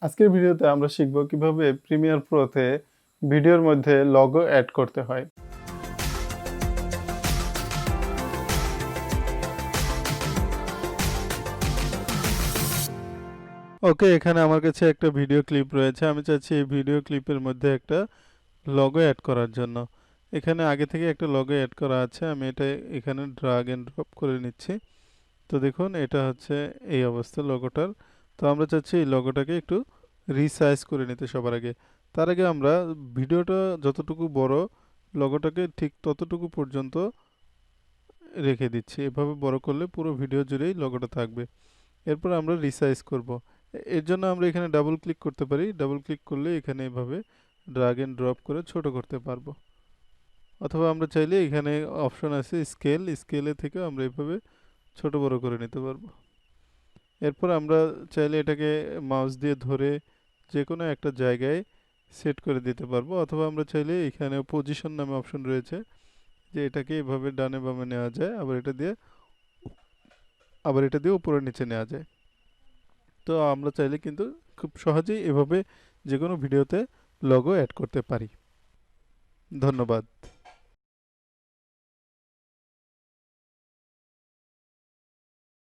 আজকের ভিডিওতে আমরা শিখব কিভাবে প্রিমিয়ার প্রোতে ভিডিওর মধ্যে লোগো অ্যাড করতে হয়। ওকে, এখানে আমার কাছে একটা ভিডিও ক্লিপ রয়েছে। আমি চাচ্ছি এই ভিডিও ক্লিপের মধ্যে একটা লোগো অ্যাড করার জন্য। এখানে আগে থেকে একটা লোগো অ্যাড করা আছে, আমি এটা এখানে ড্রাগ এন্ড ড্রপ করে নিচ্ছি। তো দেখুন এটা হচ্ছে এই অবস্থা লোগোটার। তো আমরা চাচ্ছি এই লোগোটাকে একটু রিসাইজ করে নিতে সবার আগে। তার আগে আমরা ভিডিওটা যতটুকু বড়, লোগোটাকে ঠিক ততটুকু পর্যন্ত রেখে দিচ্ছি। এভাবে বড় করলে পুরো ভিডিও জুড়েই লোগোটা থাকবে। এরপর আমরা রিসাইজ করব। এর জন্য আমরা এখানে ডাবল ক্লিক করতে পারি। ডাবল ক্লিক করলে এখানে এভাবে ড্রাগ এন্ড ড্রপ করে ছোট করতে পারবো। অথবা আমরা চাইলে এখানে অপশন আছে স্কেল, স্কেলে থেকে আমরা এভাবে ছোট বড় করে নিতে পারবো। এরপর আমরা চাইলে এটাকে মাউস দিয়ে ধরে যে কোনো একটা জায়গায় সেট করে দিতে পারবো, অথবা আমরা চাইলে এখানে পজিশন নামে অপশন রয়েছে, যে এটাকে এভাবে ডানে বামে নেওয়া যায়, আবার এটা দিয়ে উপরে নিচে নেওয়া যায়। তো আমরা চাইলে কিন্তু খুব সহজেই এভাবে যে কোনো ভিডিওতে লোগো অ্যাড করতে পারি। ধন্যবাদ।